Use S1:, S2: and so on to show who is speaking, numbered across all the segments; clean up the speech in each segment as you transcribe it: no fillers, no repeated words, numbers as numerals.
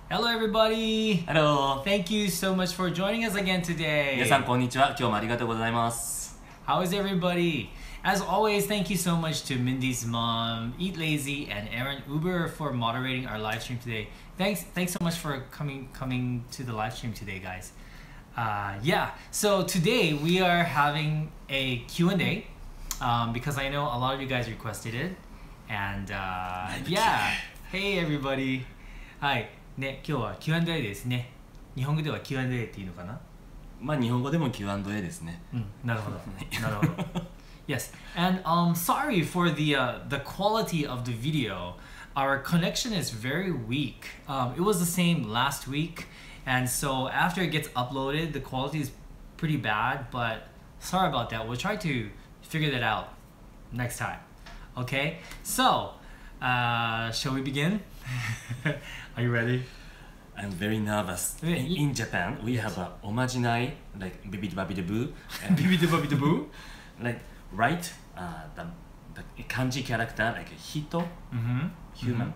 S1: Hello everybody!
S2: Hello!
S1: Thank you so much for joining us again today.
S2: 皆さんこんにちは。今日もありがとうございます。
S1: How is everybody? As always, thank you so much to Mindy's mom, Eat Lazy, and Aaron Uber for moderating our live stream today. Thanks so much for coming to the live stream today, guys. Yeah, so today we are having a Q&A because I know a lot of you guys requested it. And yeah, hey everybody. はい。ね、今日は Q&A ですね。日本語では Q&A っていうのかな？
S2: まあ日本語でも Q&A ですね。
S1: なるほど。なるほど。Yes, and sorry for the quality of the video. Our connection is very weak. It was the same last week, and so after it gets uploaded, the quality is pretty bad. But sorry about that. We'll try to figure that out next time. Okay, so shall we begin? Are you ready?
S2: I'm very nervous. In Japan, we have a omajinai like bibidabidaboo.
S1: Bibidabidaboo?
S2: Like write the kanji character like hito, human.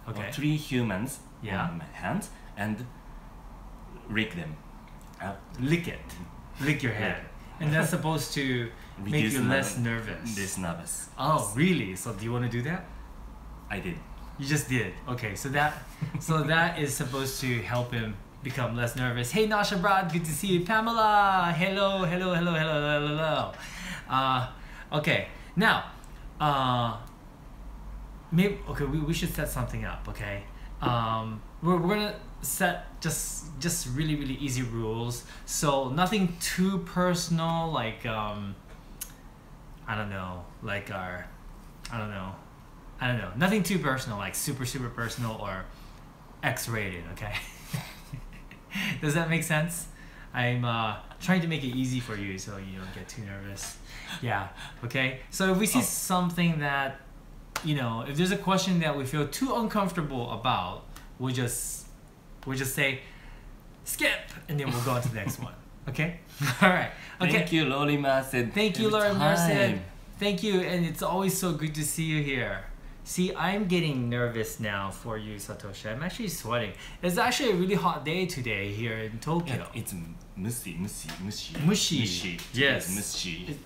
S1: Okay.
S2: 3 humans on my hands and lick them.
S1: Lick it. Lick your head. And that's supposed to make you less nervous.
S2: Less nervous.
S1: Oh, really? So do you want to do that?
S2: I did.
S1: You just did. Okay, so that is supposed to help him become less nervous. Hey Nasha Brad, good to see you. Pamela, hello. Okay, now, maybe we should set something up. Okay, we're gonna set just really easy rules. So nothing too personal, like I don't know, nothing too personal, like super personal or X-rated, okay? Does that make sense? I'm trying to make it easy for you so you don't get too nervous. Yeah, okay? So if we see something that, if there's a question that we feel too uncomfortable about, we'll just say, skip, and then we'll go on to the next one, okay? All right. Okay.
S2: Thank you, Lori Marced.
S1: Thank you, Lori Marced. Thank you, and it's always so good to see you here. See, I'm getting nervous now for you, Satoshi. I'm actually sweating. It's actually a really hot day today here in Tokyo.
S2: Yeah, it's mushi.
S1: Yes.
S2: Mushi.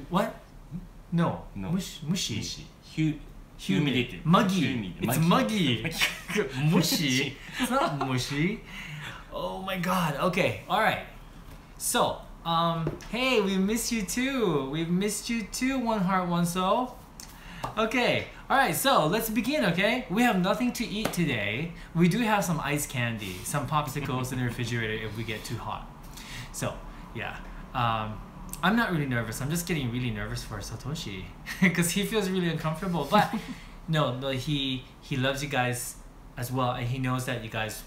S1: What? No. Mushi.
S2: Humidity.
S1: Muggy. It's muggy. Mushi. It's not mushy. Oh my god. Okay. All right. So, hey, we missed you too. We've missed you too, One Heart, One Soul. Okay, alright, so let's begin, okay? We have nothing to eat today. We do have some ice candy, some popsicles in the refrigerator if we get too hot. So, yeah. I'm not really nervous. I'm just getting really nervous for Satoshi because he feels really uncomfortable. But no, he loves you guys as well, and he knows that you guys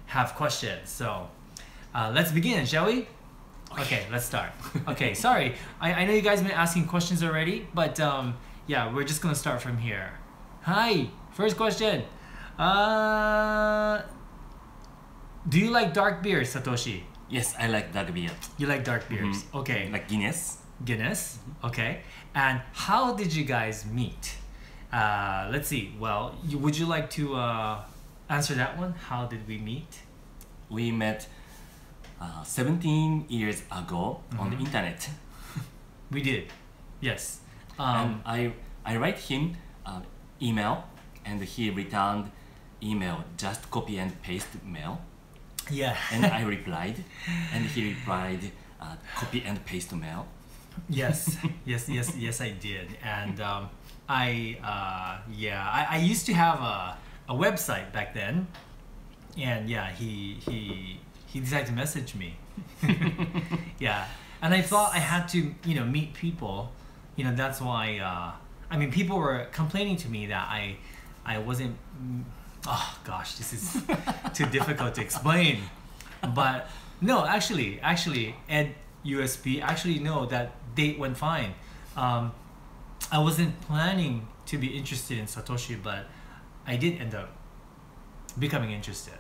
S1: have questions. So, let's begin, shall we? Okay, let's start. Okay, sorry. I know you guys have been asking questions already, but yeah, we're just gonna start from here. Hi, first question. Do you like dark beers, Satoshi?
S2: Yes, I like dark beer.
S1: You like dark beers? Okay.
S2: Like Guinness.
S1: Guinness, okay. And how did you guys meet? Let's see. Well, would you like to answer that one? How did we meet?
S2: We met 17 years ago on the internet.
S1: We did, yes.
S2: And I write him email, and he returned email, just copy and paste mail.
S1: Yeah.
S2: And I replied, and he replied, copy and paste mail.
S1: Yes, yes, I did. And I used to have a website back then, and yeah, he decided to message me. Yeah, and I thought I had to, meet people. That's why, people were complaining to me that I wasn't, oh gosh, this is too difficult to explain. But no, actually, Ed USP, no, that date went fine. I wasn't planning to be interested in Satoshi, but I did end up becoming interested.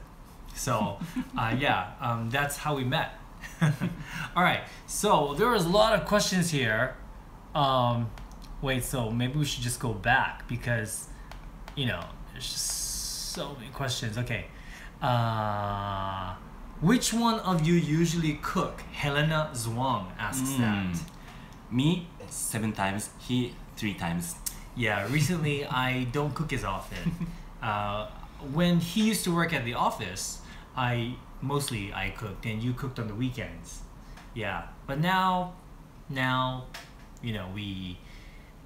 S1: So, that's how we met. All right, so there was a lot of questions here. Wait, so maybe we should just go back because you know, there's just so many questions. Okay. Which one of you usually cook? Helena Zwang asks that.
S2: Me 7 times, he 3 times.
S1: Yeah, recently I don't cook as often. When he used to work at the office, I cooked and you cooked on the weekends. Yeah, but now, you know,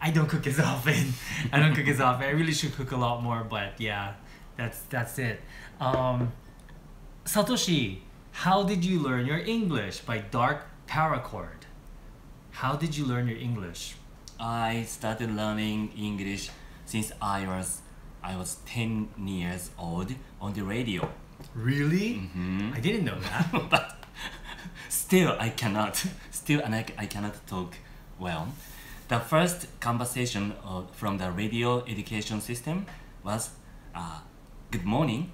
S1: I don't cook as often. I don't cook as often. I really should cook a lot more, but yeah, that's it. Satoshi, how did you learn your English? By Dark Paracord. How did you learn your English?
S2: I started learning English since I was 10 years old on the radio.
S1: Really? I didn't know that.
S2: But still I cannot talk well. The first conversation from the radio education system was good morning,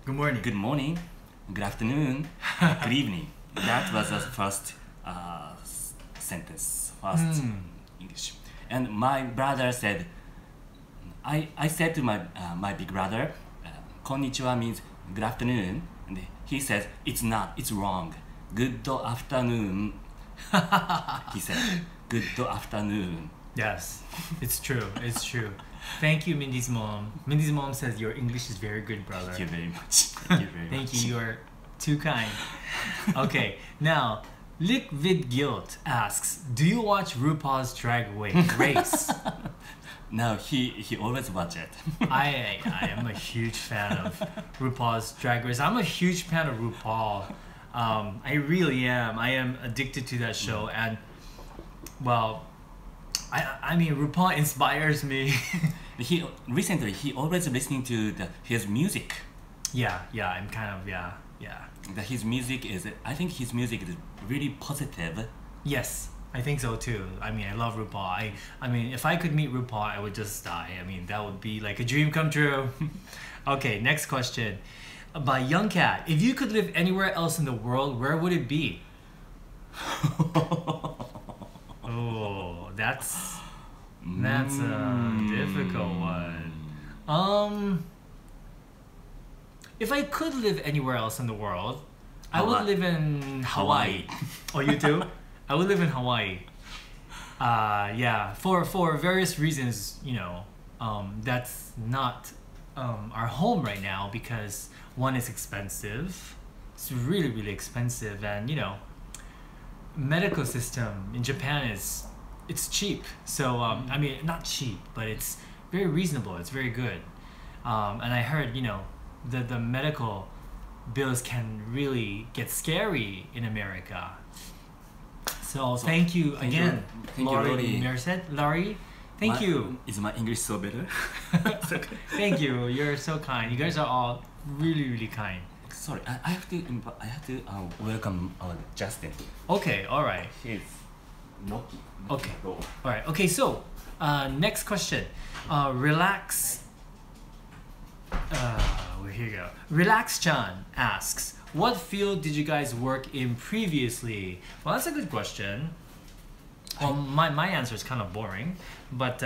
S1: Good morning.
S2: good morning, good afternoon, good evening. That was the first sentence, first English. And my brother said, I said to my big brother, konnichiwa means good afternoon, and he says it's not, it's wrong. Good afternoon. He said, good afternoon.
S1: Yes, it's true. It's true. Thank you, Mindy's mom. Mindy's mom says your English is very good, brother.
S2: Thank you very much. Thank you very much.
S1: Thank you. You're too kind. Okay, now Liquid Guilt asks, do you watch RuPaul's Drag Race?
S2: No, he always watch it.
S1: I am a huge fan of RuPaul's Drag Race. I'm a huge fan of RuPaul. I really am. I am addicted to that show, and well, I mean RuPaul inspires me.
S2: He always listening to his music.
S1: Yeah, I'm kind of yeah.
S2: His music is, I think his music is really positive.
S1: Yes, I think so too. I mean, I love RuPaul. I mean, if I could meet RuPaul, I would just die. I mean, that would be like a dream come true. Okay, next question. By Young Cat. If you could live anywhere else in the world, where would it be? Oh, that's a difficult one. If I could live anywhere else in the world, I would live in Hawaii. Oh, you too? I would live in Hawaii. Yeah, for various reasons, you know, that's not our home right now because one is expensive. It's really, really expensive, and you know, medical system in Japan it's cheap. So I mean, not cheap, but it's very reasonable. It's very good. And I heard, you know, the medical bills can really get scary in America. So thank you again, Laurie Merced. Laurie, thank you.
S2: Is my English so better?
S1: Thank you. You're so kind. You guys are all really, really kind.
S2: Sorry, I have to welcome Justin.
S1: Okay, all right.
S2: He's knocking.
S1: Okay. All right. Okay. So, next question. Relax. Here you go. Relax Chan asks, what field did you guys work in previously? Well, that's a good question. Well, my answer is kind of boring, but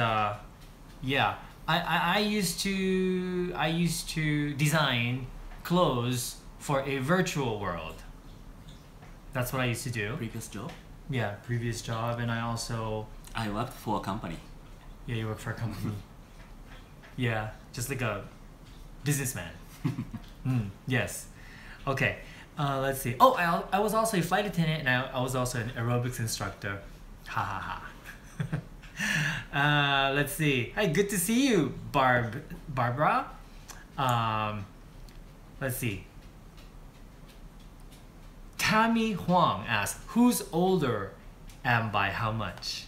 S1: yeah, I used to design clothes for a virtual world. That's what I used to do.
S2: Previous job?
S1: Yeah, previous job, and
S2: I worked for a company.
S1: Yeah, you work for a company. Yeah, just like a businessman. Yes. Okay. Let's see. Oh, I was also a flight attendant, and I was also an aerobics instructor. Ha ha ha. Let's see. Hi, good to see you, Barbara. Let's see. Tammy Huang asks, who's older and by how much?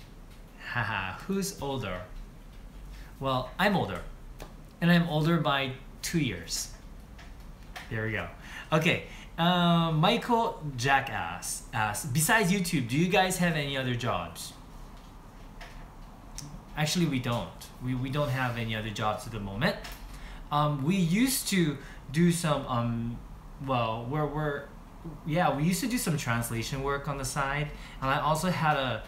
S1: Haha, who's older? Well, I'm older. And I'm older by 2 years. There we go. Okay. Michael Jackass asks, besides YouTube, do you guys have any other jobs? Actually, we don't. We don't have any other jobs at the moment. We used to do some we used to do some translation work on the side, and I also had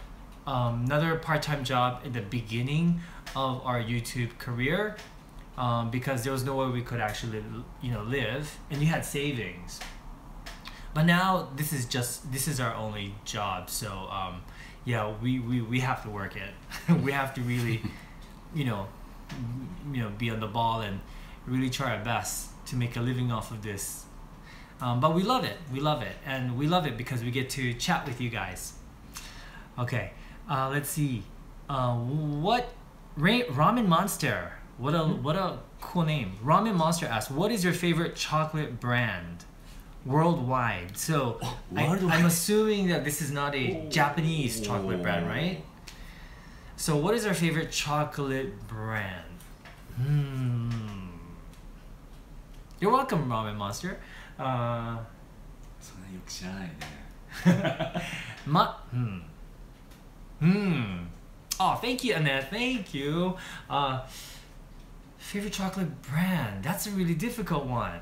S1: another part-time job in the beginning of our YouTube career, because there was nowhere we could actually, live, and you had savings. But now this is our only job, so yeah, we have to work it. We have to really, be on the ball and really try our best to make a living off of this. But we love it, and we love it because we get to chat with you guys. Okay, let's see. Ramen Monster. What a cool name. Ramen Monster asks, what is your favorite chocolate brand worldwide? So
S2: worldwide?
S1: I'm assuming that this is not a Japanese chocolate brand, right? So what is our favorite chocolate brand? You're welcome, Ramen Monster.
S2: そんなよく知らないね。
S1: Oh, thank you, Annette. Thank you. Favorite chocolate brand? That's a really difficult one.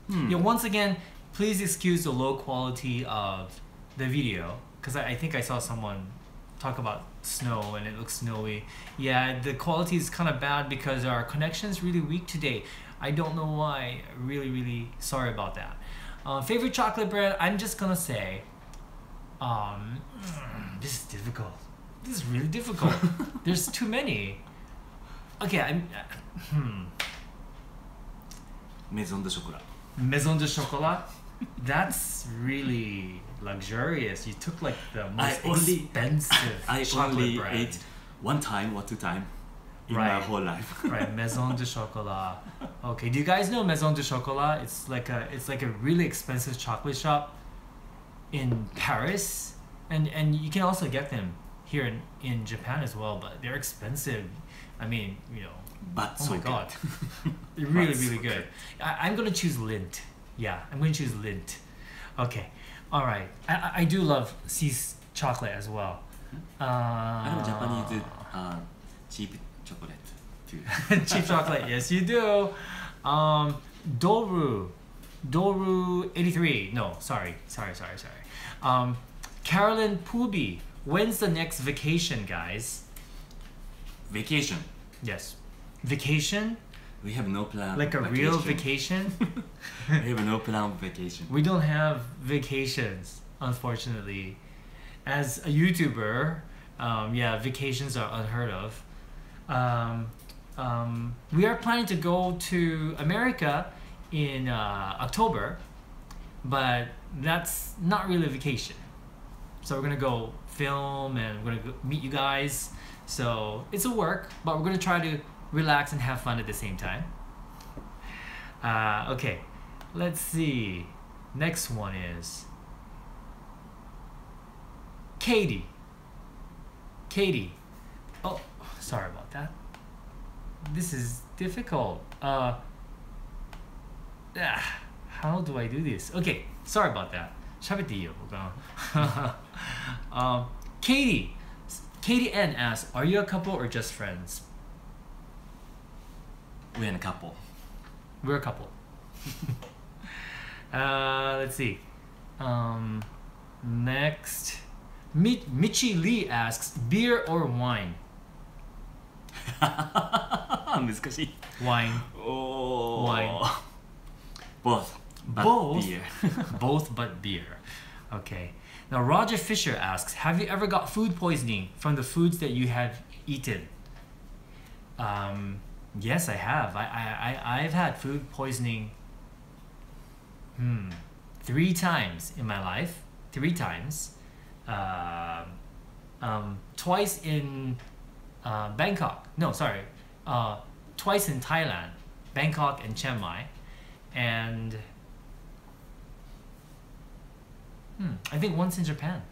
S1: Yeah, once again, please excuse the low quality of the video, because I think I saw someone talk about snow and it looks snowy. Yeah, the quality is kind of bad because our connection is really weak today. I don't know why. Really sorry about that. Favorite chocolate brand? I'm just gonna say, this is difficult. This is really difficult. There's too many. Okay,
S2: Maison de chocolat.
S1: Maison de chocolat. That's really luxurious. You took like the most expensive chocolate
S2: only
S1: brand.
S2: ate one time or two times in my whole life.
S1: Right, Maison de chocolat. Okay, do you guys know Maison de chocolat? It's like a really expensive chocolate shop in Paris, and you can also get them here in Japan as well, but they're expensive. I mean,
S2: But
S1: oh
S2: so
S1: my
S2: good.
S1: god. They're really good. I'm gonna choose Lindt. Yeah, I'm gonna choose Lindt. Okay, all right. I do love See's chocolate as well.
S2: I know Japanese cheap chocolate too.
S1: Cheap chocolate, yes you do. Doru 83. No, sorry. Carolyn Pooby. When's the next vacation, guys?
S2: Vacation.
S1: Yes. Vacation?
S2: We have no plan.
S1: Like a real vacation?
S2: We have no plan of vacation.
S1: We don't have vacations, unfortunately. As a YouTuber, yeah, vacations are unheard of. We are planning to go to America in October, but that's not really a vacation. So we're gonna go film and we're gonna go meet you guys. So it's a work, but we're gonna try to relax and have fun at the same time. Okay, let's see. Next one is Katie. Oh, sorry about that. This is difficult. How do I do this? Okay, sorry about that. 喋っていいよ、僕は。Katie N asks, are you a couple or just friends?
S2: We're in a couple.
S1: We're a couple. Let's see. Next, Michi Lee asks, beer or wine?
S2: 難しい。
S1: Wine.
S2: Oh.
S1: Wine.
S2: Both. But
S1: Both?
S2: beer.
S1: Both but beer. Okay. Now Roger Fisher asks, have you ever got food poisoning from the foods that you have eaten? Yes, I have. I've had food poisoning 3 times in my life. 3 times. Twice in Bangkok. No, sorry. Twice in Thailand, Bangkok and Chiang Mai, and I think once in Japan.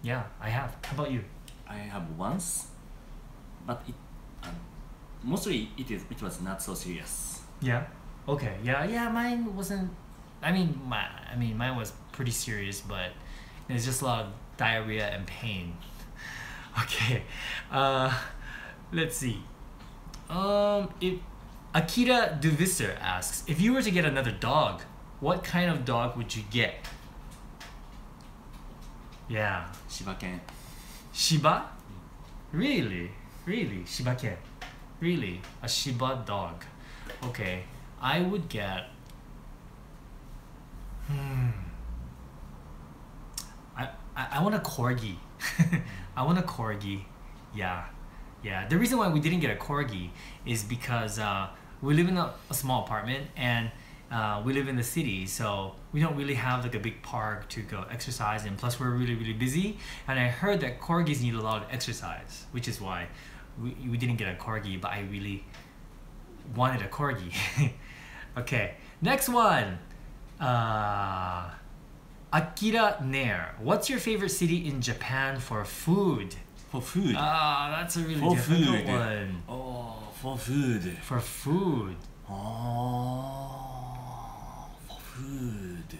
S1: Yeah, I have. How about you?
S2: I have once, but mostly it was not so serious.
S1: Yeah. Okay. Yeah. Mine wasn't. Mine was pretty serious, but it's just a lot of diarrhea and pain. Okay. Let's see. If Akira Duvisser asks, if you were to get another dog, what kind of dog would you get? Yeah.
S2: Shiba Ken.
S1: Shiba? Really? Really? Shiba-ken. Really? A Shiba dog. Okay. I would get... I want a corgi. I want a corgi. Yeah. Yeah. The reason why we didn't get a corgi is because we live in a small apartment and we live in the city, so we don't really have like a big park to go exercise, and plus we're really busy, and I heard that corgis need a lot of exercise, which is why we didn't get a corgi, but I really wanted a corgi. Okay, next one. Akira Nair, what's your favorite city in Japan for food?
S2: For food.
S1: That's a really
S2: For
S1: difficult
S2: food.
S1: one.
S2: Oh, for food.
S1: For food.
S2: Oh, for food.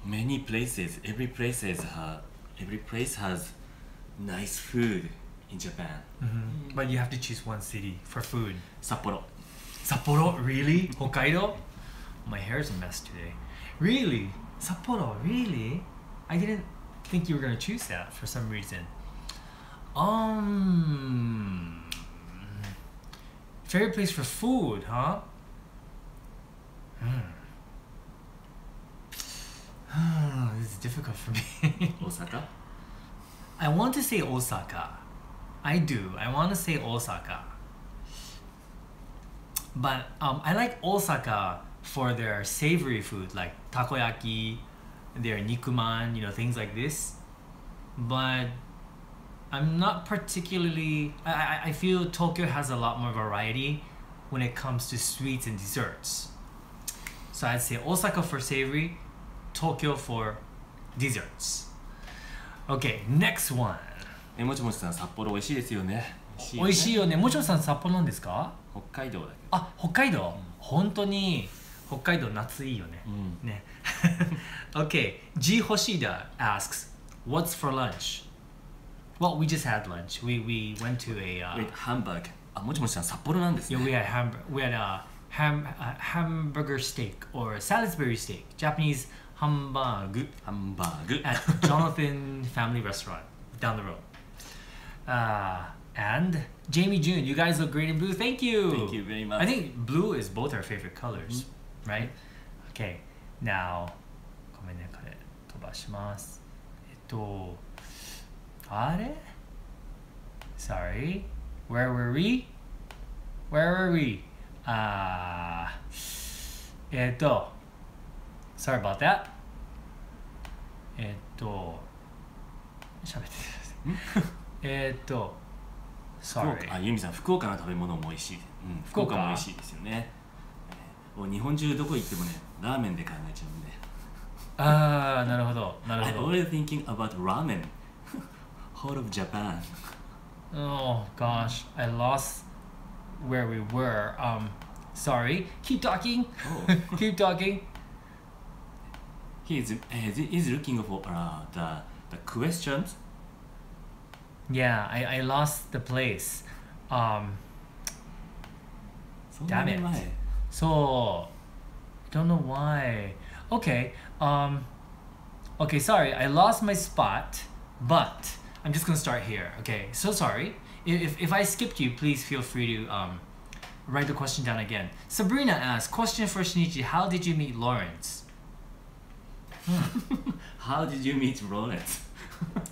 S2: Many places. Every place has nice food in Japan.
S1: But you have to choose one city for food.
S2: Sapporo.
S1: Sapporo? Really? Hokkaido? My hair's a mess today. Really? Sapporo? Really? I didn't think you were gonna choose that for some reason. Favorite place for food, huh? This is difficult for me.
S2: Osaka?
S1: I want to say Osaka. I do. I want to say Osaka. But I like Osaka for their savory food, like takoyaki, their nikuman, things like this. But I'm not particularly... I feel Tokyo has a lot more variety when it comes to sweets and desserts. So I'd say Osaka for savory, Tokyo for desserts. Okay, next one.
S2: もちもちさん、札幌美味しいですよね。
S1: 美味しいよね。もちろんさん札幌なんですか？
S2: 北海道だけど。
S1: あ、北海道。本当に北海道夏いいよね。ね。Okay, G Hoshida asks, what's for lunch? Well, we just had lunch. We went to a
S2: Wait, Hamburg. あ、もちもちさん札幌なんですね。
S1: Yeah, we had a hamburger steak or Salisbury steak, Japanese hamburg at Jonathan Family Restaurant down the road. And Jamie June, you guys look great in blue. Thank you.
S2: Thank you very much.
S1: I think blue is both our favorite colors, right? Okay, now, ごめんね、これ飛ばします。あれ? Sorry. Where were we? Sorry about that. 喋ってください。Sorry.
S2: あ、ユミさん、福岡の食べ物も美味しい。福岡も美味しいですよね。もう日本中どこ行ってもね、ラーメンで考えちゃうんで。
S1: なるほど、なるほど。
S2: I'm already thinking about ramen. Whole of Japan.
S1: Oh gosh, I lost where we were. Sorry. Keep talking.
S2: Oh.
S1: Keep talking.
S2: He's looking for the questions.
S1: Yeah, I lost the place. Damn it. So, don't know why. Okay. Okay, sorry. I lost my spot, but I'm just gonna start here. Okay, so sorry. If I skipped you, please feel free to write the question down again. Sabrina asks, question for Shinichi, how did you meet Lawrence?
S2: How did you meet Lawrence?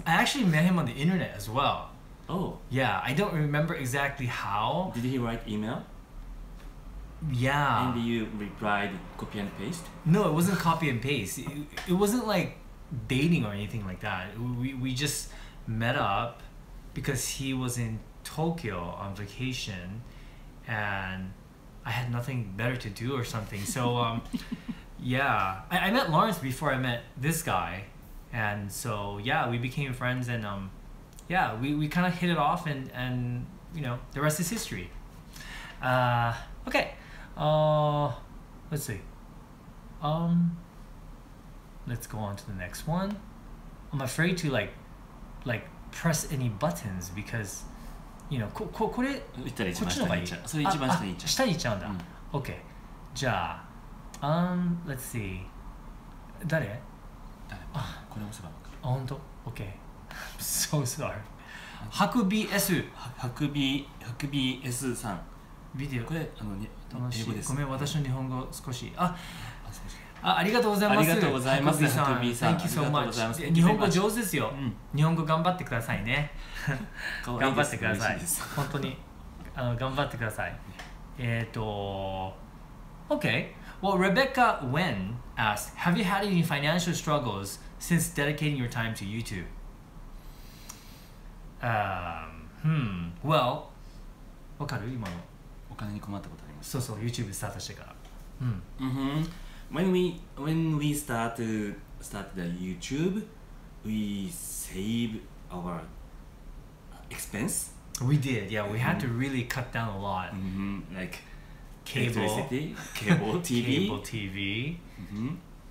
S1: I actually met him on the internet as well.
S2: Oh.
S1: Yeah, I don't remember exactly how.
S2: Did he write email?
S1: Yeah.
S2: And you replied copy and paste?
S1: No, it wasn't copy and paste. It wasn't like dating or anything like that. We just met up because he was in Tokyo on vacation and I had nothing better to do or something. So yeah, I met Lawrence before I met this guy, and so yeah, we became friends, and yeah, we kind of hit it off, and the rest is history. Okay, let's see. Let's go on to the next one. I'm afraid to like press any buttons becauseこれこっちの方がいい。
S2: それ一番下に行っちゃう。
S1: 下に行っちゃうんだ。OK。じゃあ、let's see。誰？
S2: これ押せば分かる。
S1: 本当？OK。I'm so sorry. ハクビ S
S2: ハクビ S さん。
S1: ビデオ
S2: これね
S1: 楽しい
S2: 英語です。
S1: ごめん私の日本語少し
S2: そうです
S1: ありがとうございます。
S2: ありがとうございます。
S1: ハクビさん Thank you so
S2: ありがとうございます
S1: much 日本語上手ですよ、
S2: うん
S1: 日本語頑張ってくださいね
S2: 可愛い
S1: 頑張っ
S2: です
S1: てください
S2: 嬉しです
S1: 本当に頑張ってくださいOkay. Well, Rebecca Wen asked, have you had any financial struggles since dedicating your time to YouTube? Well, わかる今の
S2: お金に困ったことあります。
S1: そうそう YouTube スタートしてから
S2: When we start the YouTube, we save our expense.
S1: We did, yeah. We had to really cut down a lot.
S2: Like
S1: Cable,
S2: electricity, cable TV,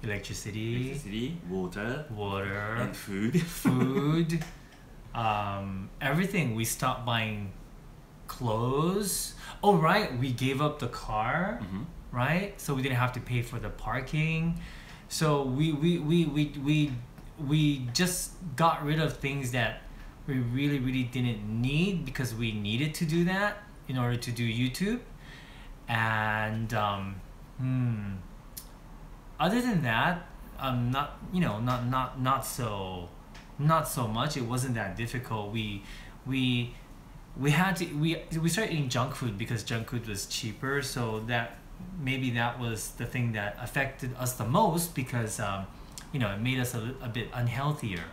S1: electricity,
S2: water,
S1: water,
S2: and food.
S1: food, everything. We stopped buying clothes. Oh, right. We gave up the car, right? So we didn't have to pay for the parking. So we just got rid of things that we really didn't need because we needed to do that in order to do YouTube. And other than that, not so much. It wasn't that difficult. We started eating junk food because junk food was cheaper. So that was the thing that affected us the most because it made us a bit unhealthier.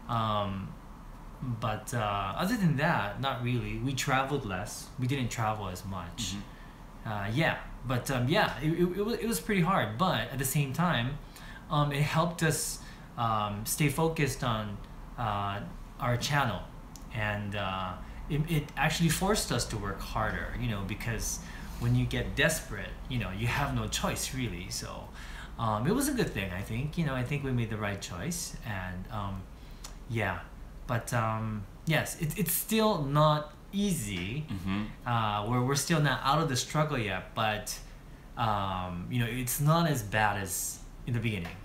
S1: But other than that, not really. We traveled less. We didn't travel as much. It was pretty hard, but at the same time, it helped us stay focused on our channel, and it actually forced us to work harder, because when you get desperate, you have no choice really. So it was a good thing, I think. I think we made the right choice, and yes, it's still not easy. We're still not out of the struggle yet, but it's not as bad as in the beginning.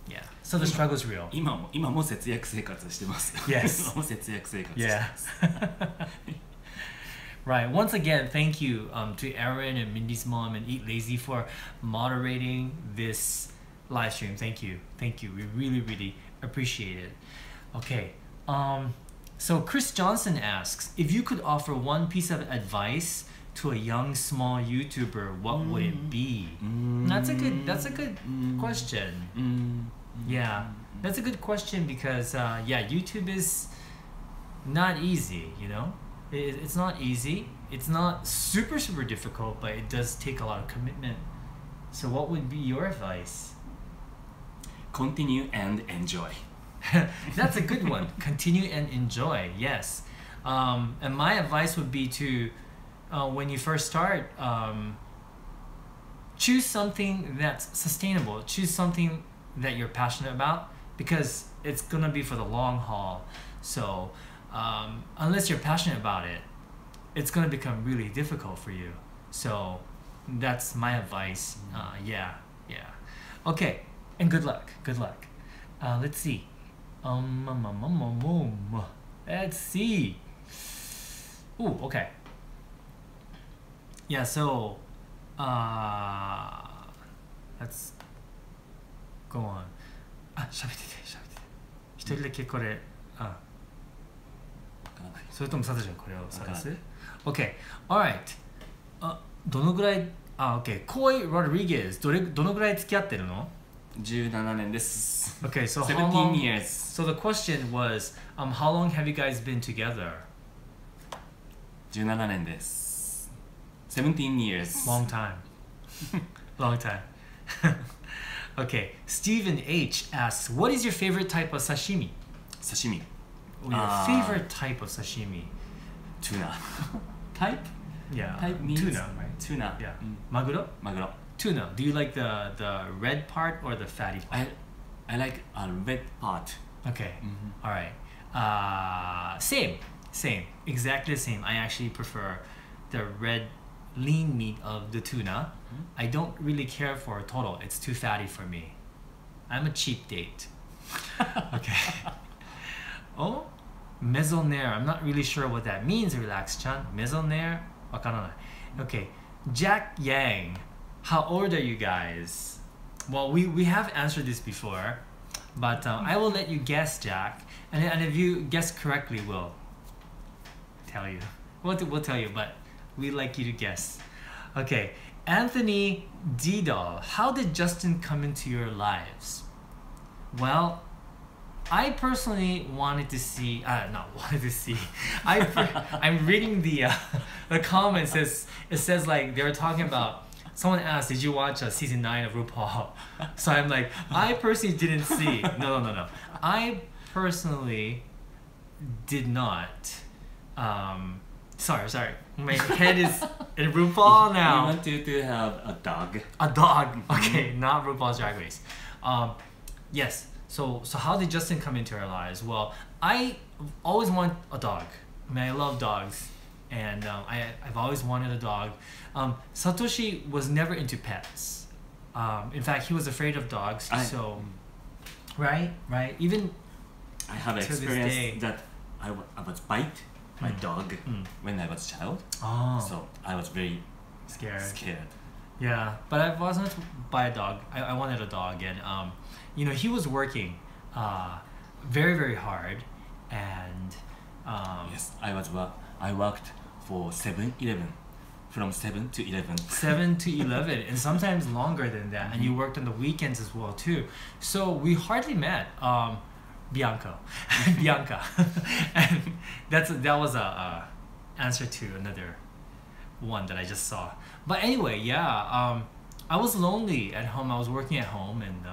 S1: Yeah, so the struggle is real.
S2: 今も節約生活してます。
S1: Yes.
S2: 今も節約生活してます。
S1: Right. Once again, thank you to Aaron and Mindy's mom and Eat Lazy for moderating this live stream. Thank you. We really appreciate it. Okay. So Chris Johnson asks, if you could offer one piece of advice to a young small YouTuber, what would it be? That's a good question. Yeah, that's a good question because YouTube is not easy. It's not easy. It's not super difficult, but it does take a lot of commitment. So what would be your advice?
S2: Continue and enjoy.
S1: That's a good one. Continue and enjoy. Yes. And my advice would be to, when you first start, choose something that's sustainable. Choose something that you're passionate about because it's gonna be for the long haul. So unless you're passionate about it, it's gonna become really difficult for you. So that's my advice. Okay, and good luck. Let's see. Let's see. Ooh, okay. Yeah, so let's go on. 喋ってて。一人だけこれ、それともサトちゃんこれを探す？ Okay, alright. どのぐらいokay. Coy Rodriguez どのぐらい付き合ってるの
S2: ？17年です。
S1: Okay, so
S2: 17 years.
S1: So the question was, how long have you guys been together?
S2: 17年です。17 years.
S1: Long time. Long time. Okay, Stephen H asks, what is your favorite type of sashimi?
S2: Sashimi.
S1: Your favorite type of sashimi?
S2: Tuna. Type?
S1: Yeah.
S2: Type means
S1: tuna, right?
S2: Tuna.
S1: Yeah. Maguro?
S2: Maguro.
S1: Tuna. Do you like the red part or the fatty part?
S2: I like a red part.
S1: Okay. All right. Same. Exactly the same. I actually prefer the red lean meat of the tuna. I don't really care for total. It's too fatty for me. I'm a cheap date. Okay. Oh, Maisonnaire. I'm not really sure what that means, Relax-chan. Maisonnaire? Wakaranai. Okay. Jack Yang. How old are you guys? Well, we have answered this before, but I will let you guess, Jack. And if you guess correctly, we'll tell you. We'll tell you, but we'd like you to guess. Okay. Anthony Didal. How did Justin come into your lives? Well, I personally wanted to see, not wanted to see. I'm reading the comments. It says like they were talking about. Someone asked, "Did you watch season 9 of RuPaul?" So I'm like, I personally didn't see. No. I personally did not. Sorry. My head is in RuPaul now.
S2: You want to have a dog.
S1: A dog. Okay, not RuPaul's Drag Race. Yes. So how did Justin come into our lives? Well, I always want a dog. I mean, I love dogs, and I've always wanted a dog. Satoshi was never into pets. In fact, he was afraid of dogs. Right. Even
S2: I have
S1: to this day.
S2: experience that I was bite my dog when I was a child.
S1: Oh.
S2: So I was very
S1: scared. Yeah, but I wasn't by a dog. I wanted a dog, and he was working very, very hard, and
S2: yes, I worked for 7-Eleven, from 7 to 11.
S1: 7 to 11, and sometimes longer than that. And you worked on the weekends as well too. So we hardly met. Bianca, and that was a answer to another one that I just saw. But anyway, yeah, I was lonely at home. I was working at home, and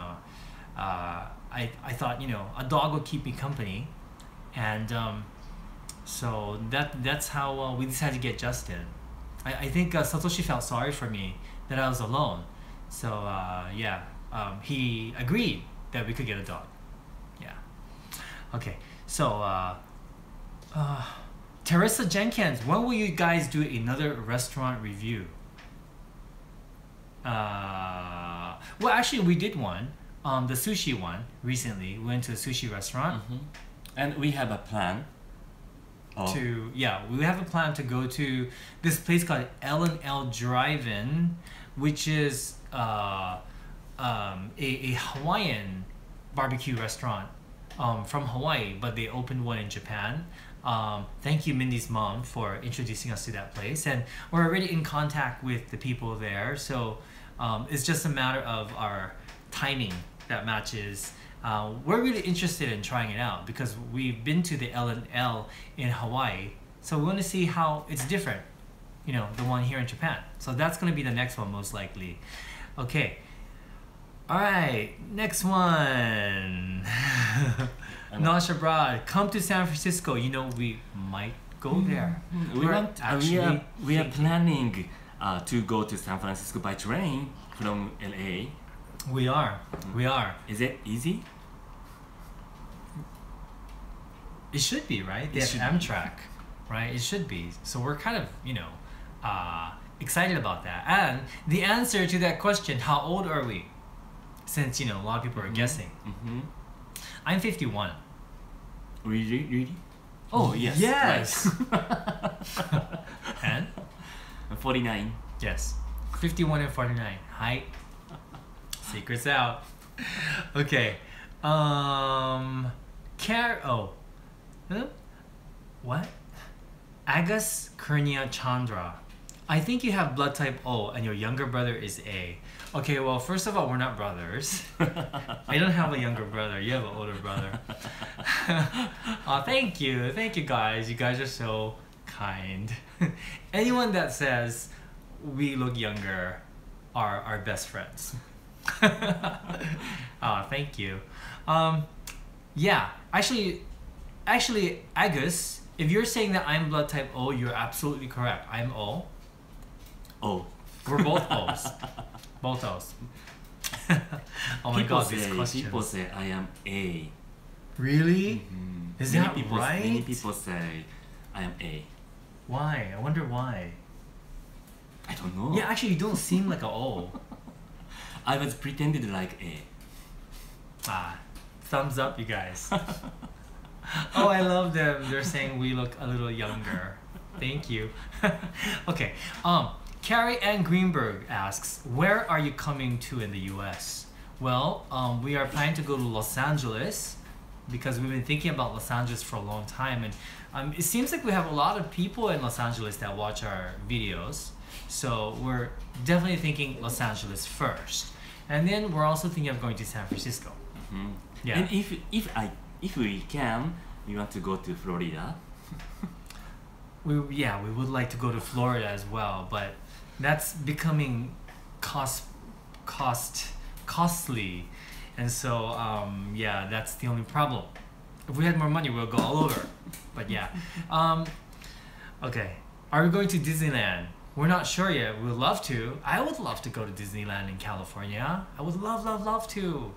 S1: I thought a dog would keep me company, and so that's how we decided to get Justin. I think Satoshi felt sorry for me that I was alone, so he agreed that we could get a dog. Yeah. Okay. So Teresa Jenkins, when will you guys do another restaurant review? Well, actually, we did one, the sushi one recently. We went to a sushi restaurant,
S2: and we have a plan.
S1: We have a plan to go to this place called L&L Drive-In, which is a Hawaiian barbecue restaurant from Hawaii, but they opened one in Japan. Thank you, Mindy's mom, for introducing us to that place, and we're already in contact with the people there, so it's just a matter of our timing that matches. We're really interested in trying it out because we've been to the L&L in Hawaii, so we want to see how it's different, the one here in Japan. So that's going to be the next one most likely. Okay. All right, next one. Nasha Broad, come to San Francisco. We might go there.
S2: We are planning to go to San Francisco by train from LA.
S1: We are.
S2: Is it easy?
S1: It should be, right? They have Amtrak, right? It should be. So we're kind of, excited about that. And the answer to that question, how old are we? Since, a lot of people are guessing. I'm 51.
S2: Really? Oh, yes.
S1: Yes. Right. And?
S2: 49.
S1: Yes. 51 and 49. Height. Secrets out. Okay. What? Agus Kurnia Chandra. I think you have blood type O and your younger brother is A. Okay, well, first of all, we're not brothers. I don't have a younger brother. You have an older brother. Thank you. Thank you, guys. You guys are so kind. Anyone that says we look younger are our best friends. Thank you. Yeah, actually, Agus, if you're saying that I'm blood type O, you're absolutely correct. I'm O.
S2: Oh.
S1: We're both O's. Both O's. Oh my god, these questions.
S2: People say I am A.
S1: Really? Is that right?
S2: Many people say I am A.
S1: Why? I wonder why.
S2: I don't know.
S1: Yeah, actually, you don't seem like an O.
S2: I was pretended like A.
S1: Thumbs up, you guys. Oh, I love them. They're saying we look a little younger. Thank you. Okay. Carrie Ann Greenberg asks, where are you coming to in the US? Well, we are planning to go to Los Angeles because we've been thinking about Los Angeles for a long time, and it seems like we have a lot of people in Los Angeles that watch our videos. So we're definitely thinking Los Angeles first, and then we're also thinking of going to San Francisco.
S2: Mm-hmm.
S1: Yeah.
S2: And if we can, we want to go to Florida.
S1: We would like to go to Florida as well, but that's becoming costly, and so yeah, that's the only problem. If we had more money, we'll go all over. But yeah, okay. Are we going to Disneyland? We're not sure yet. We'd love to. I would love to go to Disneyland in California. I would love to.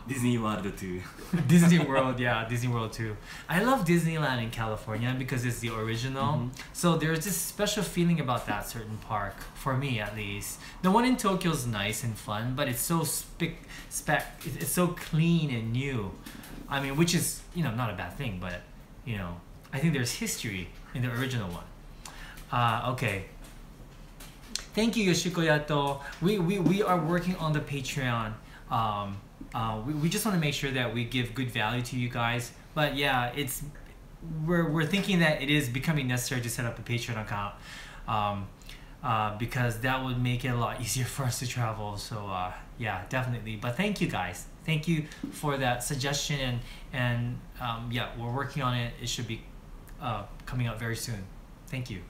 S2: Disney World too.
S1: Disney World, yeah, Disney World too. I love Disneyland in California because it's the original.
S2: Mm-hmm.
S1: So there's this special feeling about that certain park, for me at least. The one in Tokyo is nice and fun, but it's so it's so clean and new. I mean, which is, not a bad thing, but, I think there's history in the original one. Okay. Thank you, Yoshiko Yato. We are working on the Patreon. We just want to make sure that we give good value to you guys. But yeah, we're thinking that it is becoming necessary to set up a Patreon account because that would make it a lot easier for us to travel. So yeah, definitely. But thank you guys. Thank you for that suggestion, and yeah, we're working on it. It should be coming out very soon. Thank you.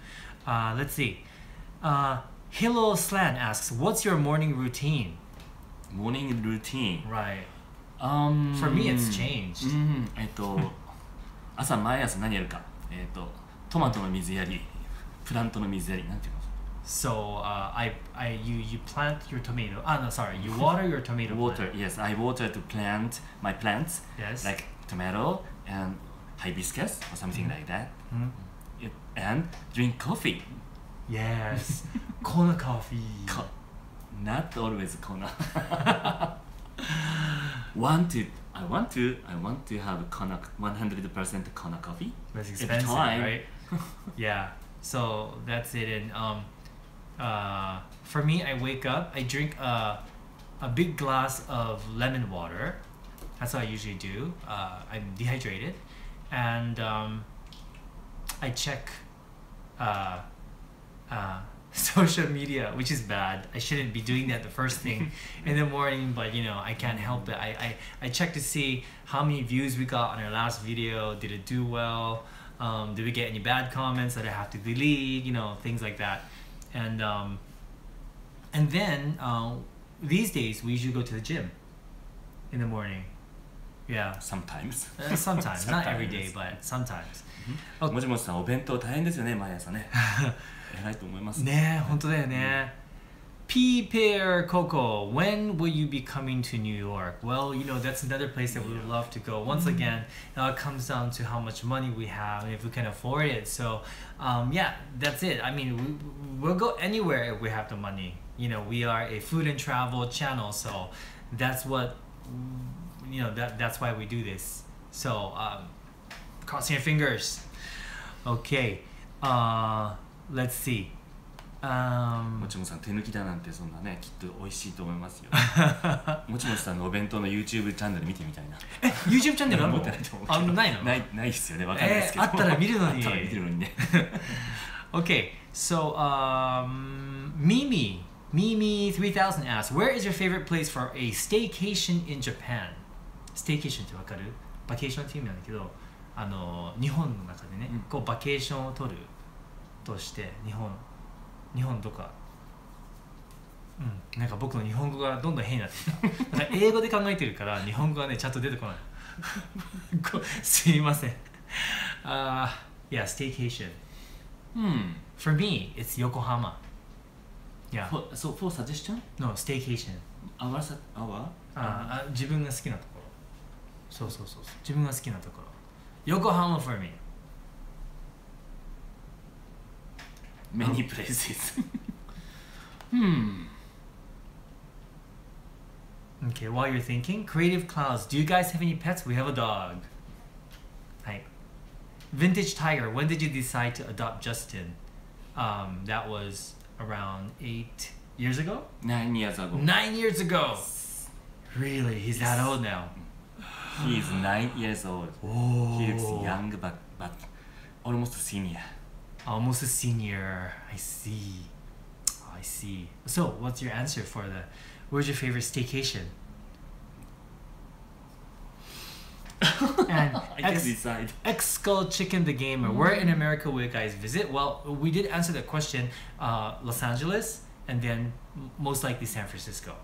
S1: Let's see. Hilo Slan asks, what's your morning routine?
S2: Morning routine.
S1: Right. For me, it's changed.
S2: 朝毎朝何やるか。トマトの水やり、プラントの水やり、なんていうの？
S1: So you plant your tomato. No, sorry, you water your tomato.
S2: Water.
S1: Plant.
S2: Yes, I water to plant my plants.
S1: Yes.
S2: Like tomato and hibiscus or something like that.
S1: Mm-hmm.
S2: And drink coffee.
S1: Yes. Kona coffee.
S2: Not always Kona. I want to have Kona 100% Kona coffee.
S1: That's expensive, right? Yeah. So that's it. And for me, I wake up, I drink a big glass of lemon water. That's what I usually do. I'm dehydrated, and I check social media, which is bad. I shouldn't be doing that the first thing in the morning, but I can't help it. I check to see how many views we got on our last video. Did it do well? Did we get any bad comments that I have to delete? Things like that. And then these days we usually go to the gym in the morning. Yeah.
S2: Sometimes.
S1: Sometimes. Not every day, but sometimes.
S2: もちもちさん、お弁当大変ですよね、毎朝ね。偉いと思います。
S1: ねえ、本当だよね。P Pear Coco, when will you be coming to New York? Well, that's another place that we would love to go. Once again, it comes down to how much money we have and if we can afford it. So, yeah, that's it. I mean, we'll go anywhere if we have the money. We are a food and travel channel, so that's what, that's why we do this. So, crossing your fingers. Okay, let's see.
S2: もちもちさん手抜きだなんてそんなねきっと美味しいと思いますよ。もちもちさんのお弁当の YouTube チャンネル見てみたいな。
S1: YouTube チャンネルあるの？
S2: 持ってないと思うけど。
S1: ないの？
S2: ないっすよね。わかんないですけど。
S1: あったら見るのに。
S2: あったら見てるのにね。
S1: Okay, so Mimi 3000 asks, where is your favorite place for a staycation in Japan? Staycation ってわかる？バケーションって意味なんだけど、日本の中でね、こうバケーションを取るとして日本とか、なんか僕の日本語がどんどん変になってきた。なんか英語で考えてるから日本語がねちゃんと出てこない。すいません。Yeah, staycation. For me, it's Yokohama. Yeah.
S2: So for suggestion?
S1: No, staycation.
S2: Our?
S1: 自分が好きなところ。そう。自分が好きなところ。Yokohama for me.
S2: Many places.
S1: Okay, while you're thinking, Creative Clouds, do you guys have any pets? We have a dog. Vintage Tiger, when did you decide to adopt Justin? That was around 8 years ago?
S2: 9 years ago.
S1: 9 years ago! Really? He's that old now?
S2: He is 9 years old.
S1: Oh.
S2: He looks young, but almost senior.
S1: Almost a senior. I see. Oh, I see. So, what's your answer for where's your favorite staycation? And
S2: I can decide.
S1: Skull Chicken the Gamer, where in America will you guys visit? Well, we did answer the question. Los Angeles, and then most likely San Francisco,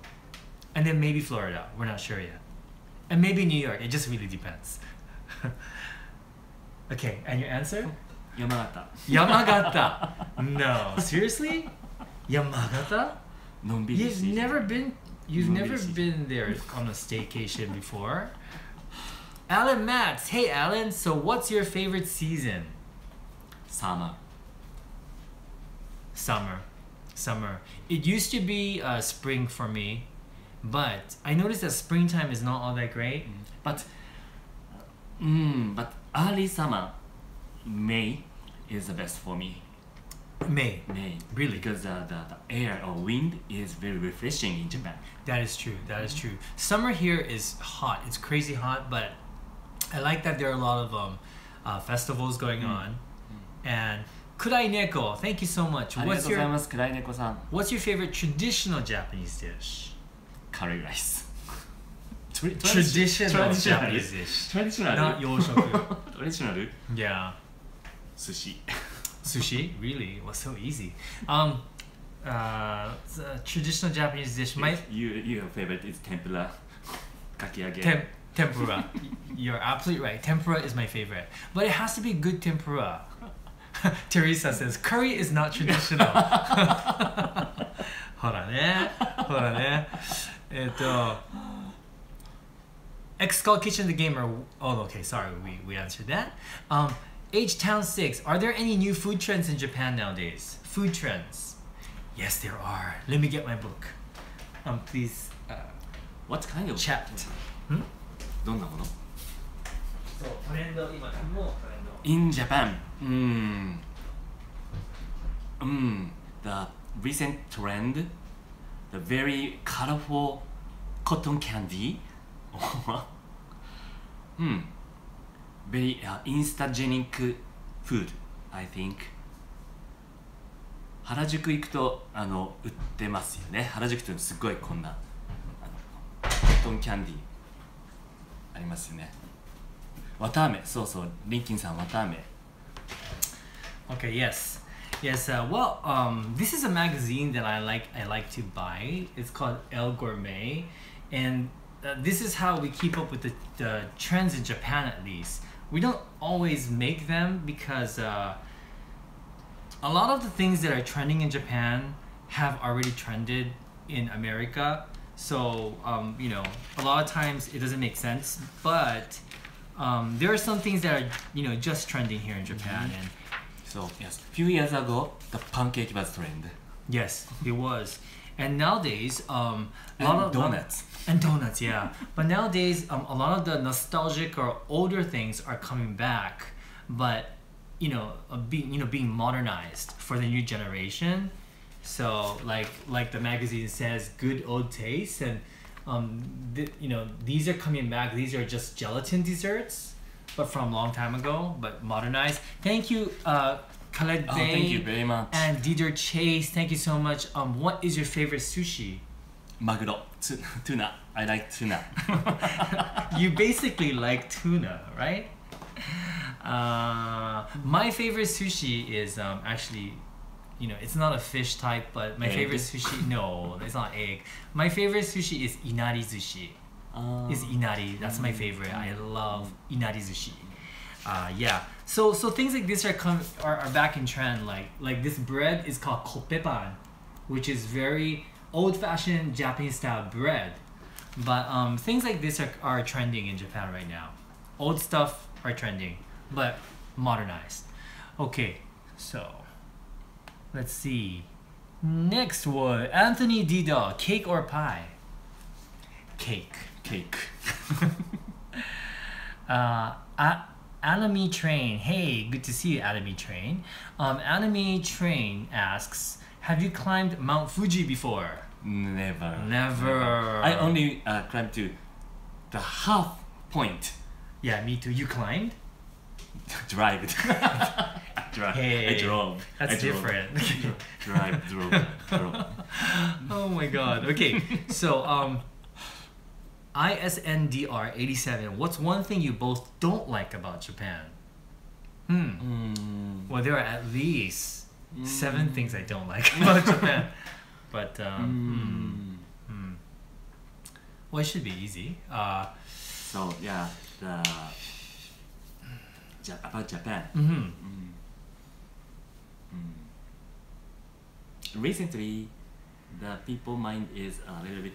S1: and then maybe Florida. We're not sure yet, and maybe New York. It just really depends. Okay, and your answer?
S2: Yamagata.
S1: Yamagata. No, seriously? Yamagata? You've never been there on a staycation before? Alan Max, hey Alan, so what's your favorite season?
S2: Summer.
S1: Summer. It used to be spring for me, but I noticed that springtime is not all that great.
S2: But early summer, May is the best for me.
S1: May.
S2: Really? Because the air or wind is very refreshing in Japan.
S1: That is true. Summer here is hot. It's crazy hot, but I like that there are a lot of festivals going on. And Kurai Neko, thank you so much. What's your favorite traditional Japanese dish?
S2: Curry rice.
S1: Traditional Japanese dish.
S2: Traditional.
S1: Not yoshoku.
S2: Traditional.
S1: Yeah. Sushi? Really? It was so easy. Traditional Japanese dish.
S2: Your favorite is tempura. Kakiage.
S1: Tempura. You're absolutely right. Tempura is my favorite. But it has to be good tempura. Teresa says, curry is not traditional. Hold on, X-Skull Kitchen the Gamer. Oh, okay, sorry, we answered that. H-Town 6, are there any new food trends in Japan nowadays? Food trends. Yes, there are. Let me get my book. Please.
S2: What kind of
S1: chat?
S2: どんなもの?
S1: In
S2: Japan, the recent trend, the very colorful cotton candy, very instagenic food, I think. 原宿行くと売ってますよね。原宿ってすっごいこんなコットンキャンディーありますよね。綿あめ、そうそう、リンキンさん綿あめ。
S1: Okay, yes. Well, this is a magazine that I like to buy. It's called El Gourmet, and this is how we keep up with the trends in Japan. At least we don't always make them because a lot of the things that are trending in Japan have already trended in America. So a lot of times it doesn't make sense, but there are some things that are just trending here in Japan. And
S2: so yes, a few years ago the pancake was trend.
S1: Yes, it was. And nowadays a
S2: lot of donuts.
S1: And donuts, yeah. But nowadays a lot of the nostalgic or older things are coming back, but being modernized for the new generation. So like the magazine says, good old taste, and these are coming back. These are just gelatin desserts, but from a long time ago, but modernized. Thank you, Khaled Bay.
S2: Thank you very much.
S1: And Dieter Chase, thank you so much. What is your favorite sushi?
S2: Maguro, tuna. I like tuna.
S1: You basically like tuna, right? My favorite sushi is actually, it's not a fish type, but my favorite sushi, no, it's not egg. My favorite sushi is inari sushi. It's inari, that's my favorite. I love inari sushi. Yeah, so things like this are back in trend. Like this bread is called koppepan, which is very old-fashioned Japanese style bread. But things like this are trending in Japan right now. Old stuff are trending, but modernized. Okay, so let's see. Next one, Anthony Dida, cake or pie? Cake. Anime Train. Hey, good to see you, Anime Train. Anime Train asks, have you climbed Mount Fuji before?
S2: Never.
S1: Never.
S2: I only climbed to the half point.
S1: Yeah, me too. You climbed?
S2: Drive.
S1: Hey,
S2: I drove.
S1: That's different.
S2: Drove.
S1: Oh my god. Okay, so ISNDR87. What's one thing you both don't like about Japan? Well, there are at least 7 things I don't like about Japan. But well, it should be easy.
S2: So yeah, about Japan. Recently, the people mind is a little bit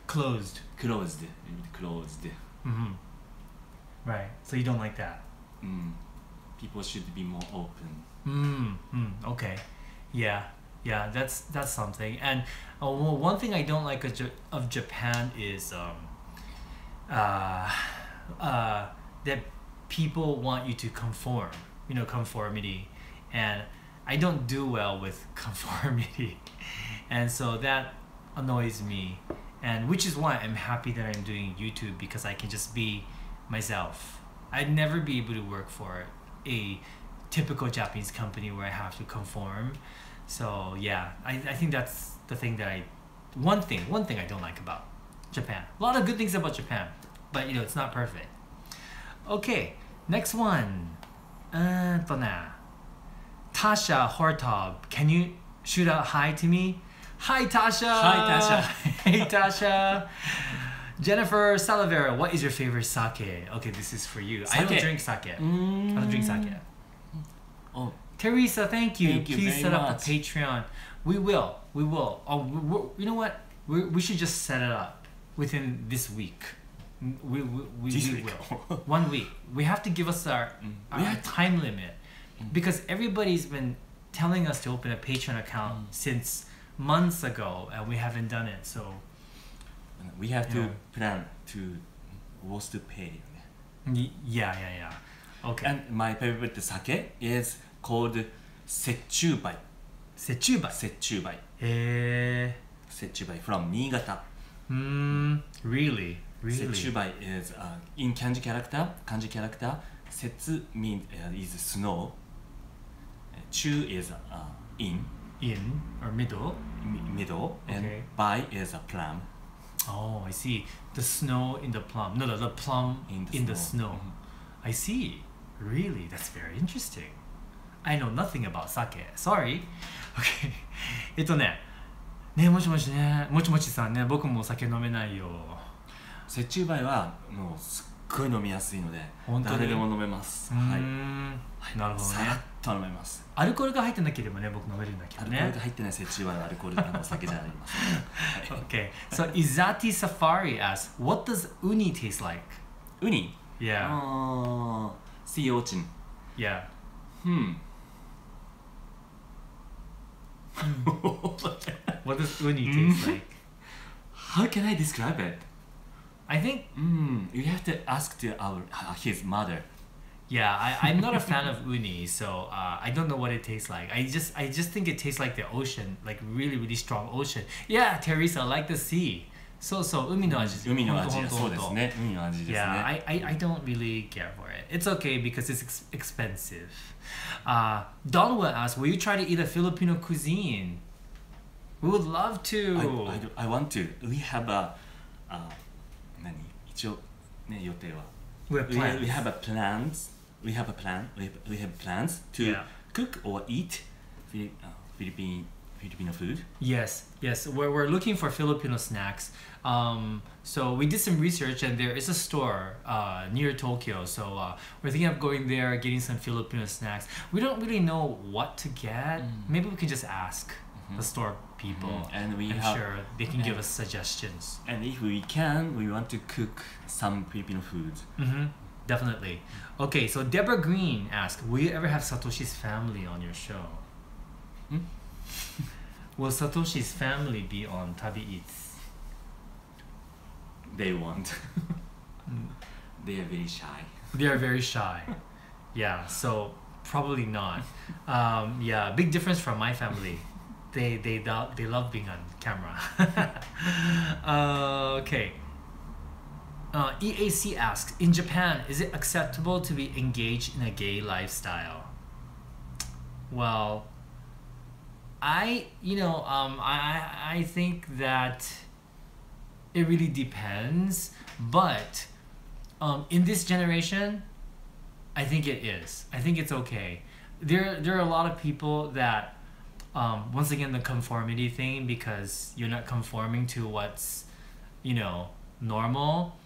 S1: Closed.
S2: Closed.
S1: Right. So you don't like that.
S2: People should be more open.
S1: Okay. Yeah. That's something. And well, one thing I don't like of Japan is that people want you to conform. Conformity, and I don't do well with conformity, and so that annoys me. And which is why I'm happy that I'm doing YouTube, because I can just be myself. I'd never be able to work for a typical Japanese company where I have to conform. So yeah, I think that's the thing that one thing I don't like about Japan. A lot of good things about Japan, but it's not perfect. Okay, next one. Tasha Hortob, can you shoot a hi to me? Hi Tasha!
S2: Hi Tasha!
S1: Hey Tasha! Jennifer Salavera, what is your favorite sake? Okay, this is for you. I don't drink sake. I don't drink sake.
S2: Oh,
S1: Teresa, thank you.
S2: Thank you
S1: Please
S2: very
S1: set up
S2: much.
S1: a Patreon. We will. Oh, you know what? We should just set it up within this week. We will. 1 week. We have to give us our time limit, because everybody's been telling us to open a Patreon account since months ago, and we haven't done it. So
S2: we have to plan to what's to pay.
S1: Yeah. Okay.
S2: And my favorite sake is called Setchubai.
S1: Setchubai.
S2: Setchubai from Niigata.
S1: Really?
S2: Setchubai is in kanji character. Setsu means is snow. Chu is in
S1: or middle.
S2: Middle.
S1: Okay.
S2: And bai is a plum.
S1: Oh, I see. The snow in the plum. No, the plum in the snow. I see. Really? That's very interesting. I know nothing about sake. Sorry. Okay. もしもしさんね、僕もお酒飲めないよ。
S2: 雪中梅はもうすっごい飲みやすいので、誰でも飲めます。はい。なるほどね。さらっと飲めます。アルコールが入ってなければね、僕飲めるんだけどね。アルコールが入ってない雪中梅はアルコールお酒じゃありません。
S1: Okay. So Izati Safari asks, what does uni taste like?
S2: Uni?
S1: Yeah.
S2: Sea urchin.
S1: Yeah. What does uni taste like?
S2: How can I describe it?
S1: I think
S2: you have to ask to his mother.
S1: Yeah, I'm not a fan of uni, so I don't know what it tastes like. I just think it tastes like the ocean, like really, really strong ocean. Yeah, Teresa, like the sea. So 海の味。
S2: 海の味。そうですね。海の味ですね。
S1: Yeah, I don't really care for it. It's okay because it's expensive. Donwa asks, will you try to eat a Filipino cuisine? We would love to.
S2: I want to. We have a 一応ね予定は。We have plans. We have plans to cook or eat Filipino food.
S1: Yes. We're looking for Filipino snacks. So we did some research, and there is a store near Tokyo. So we're thinking of going there, getting some Filipino snacks. We don't really know what to get. Maybe we can just ask the store people,
S2: and I'm
S1: sure they can give us suggestions.
S2: And if we can, we want to cook some Filipino food.
S1: Definitely. Okay, so Deborah Green asked, will you ever have Satoshi's family on your show? Will Satoshi's family be on TABIEATS?
S2: They won't. They are very shy.
S1: They are very shy. Yeah, so probably not. Yeah, big difference from my family. They love being on camera. Okay. EAC asks, in Japan, is it acceptable to be engaged in a gay lifestyle? Well, I think that it really depends, but in this generation, I think it is. I think it's okay. There are a lot of people that once again, the conformity thing, because you're not conforming to what's normal.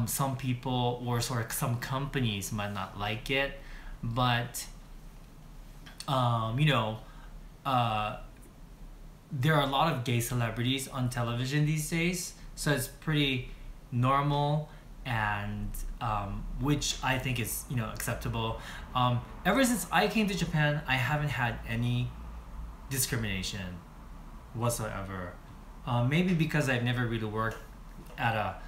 S1: Some people or sort of some companies might not like it, but there are a lot of gay celebrities on television these days, so it's pretty normal, and which I think is acceptable. Ever since I came to Japan, I haven't had any discrimination whatsoever. Maybe because I've never really worked at a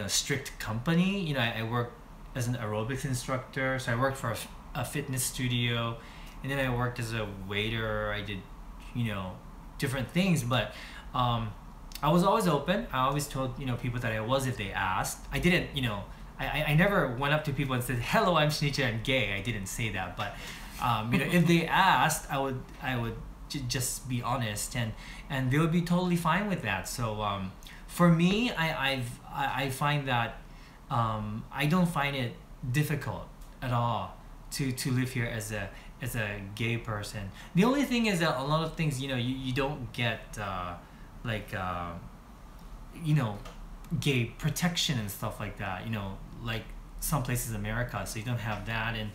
S1: strict company. I worked as an aerobics instructor, so I worked for a fitness studio, and then I worked as a waiter. I did different things, but I was always open. I always told people that I was if they asked. I didn't I never went up to people and said, hello, I'm Shinichi, I'm gay. I didn't say that, but if they asked, I would just be honest, and they would be totally fine with that. So for me, I find that I don't find it difficult at all to live here as a gay person. The only thing is that a lot of things you don't get gay protection and stuff like that, like some places in America, so you don't have that, and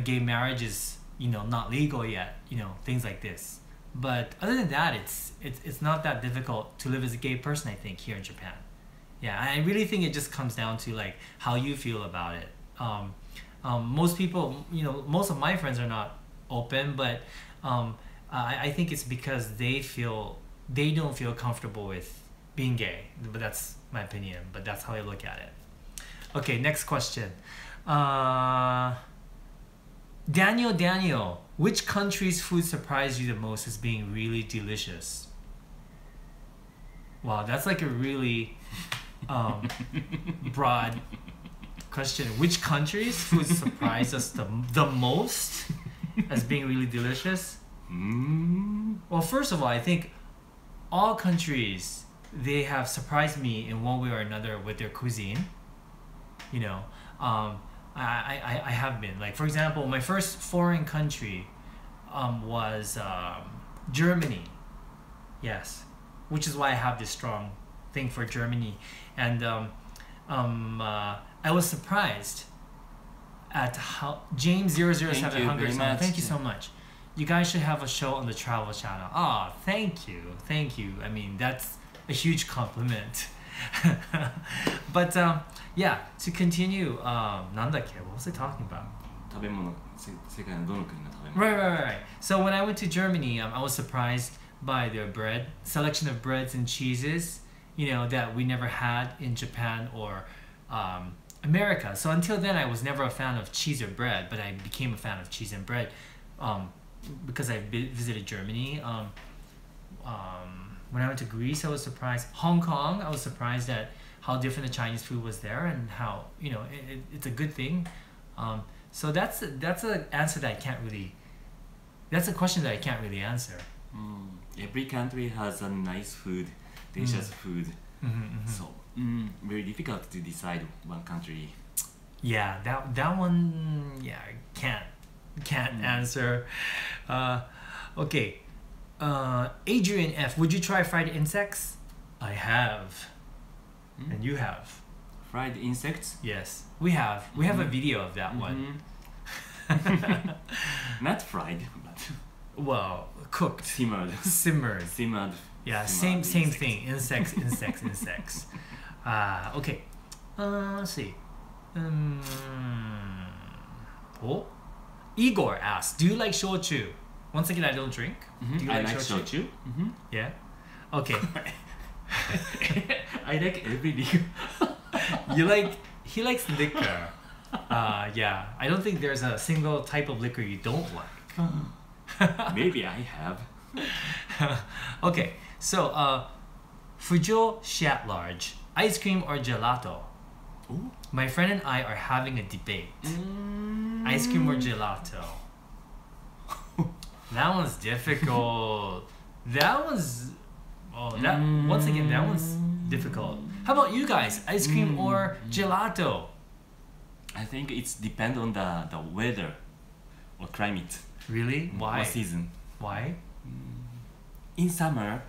S1: gay marriage is not legal yet, things like this. But other than that, it's not that difficult to live as a gay person, I think, here in Japan. Yeah, I really think it just comes down to like how you feel about it. Most people, most of my friends are not open, but I think it's because they don't feel comfortable with being gay. But that's my opinion, but that's how I look at it. Okay, next question. Daniel, which country's food surprised you the most as being really delicious? Wow, that's like a really broad question. Which country's food surprised us the most as being really delicious? Well, first of all, I think all countries, they have surprised me in one way or another with their cuisine. I have been, like, for example, my first foreign country was Germany. Yes, which is why I have this strong thing for Germany. And I was surprised at how James007 Hungary. Thank you so much. You guys should have a show on the Travel Channel. Oh, thank you. I mean, that's a huge compliment. But yeah, to continue, なんだっけ? What was I talking about?
S2: 食べ物、世界のどの国の食べ物?
S1: Right. So when I went to Germany, I was surprised by their selection of breads and cheeses, that we never had in Japan or America. So until then, I was never a fan of cheese or bread, but I became a fan of cheese and bread because I visited Germany. When I went to Greece, I was surprised. Hong Kong, I was surprised at how different the Chinese food was there, and how it's a good thing. So that's an answer that I can't really. That's a question that I can't really answer.
S2: Every country has a nice food, delicious food. So very difficult to decide one country.
S1: Yeah, that one. Yeah, I can't answer. Okay. Adrian F, would you try fried insects? I have. And you have.
S2: Fried insects?
S1: Yes, we have. We have a video of that one.
S2: Not fried, but
S1: well, cooked.
S2: Simmered.
S1: Yeah,
S2: simmered
S1: same thing. Insects. Okay. Let's see. Igor asks, do you like shochu? Once again, I don't drink. Do you
S2: I like shochu.
S1: Yeah. Okay.
S2: I like every liquor.
S1: You like he likes liquor. Yeah, I don't think there's a single type of liquor you don't like.
S2: Maybe I have.
S1: Okay, so Fujo Shat Large, ice cream or gelato?
S2: Ooh.
S1: My friend and I are having a debate. Ice cream or gelato? That one's difficult. That one's once again, that one's difficult. How about you guys? Ice cream or gelato?
S2: I think it's depend on the weather or climate
S1: Really? Why?
S2: or season.
S1: Why?
S2: In summer,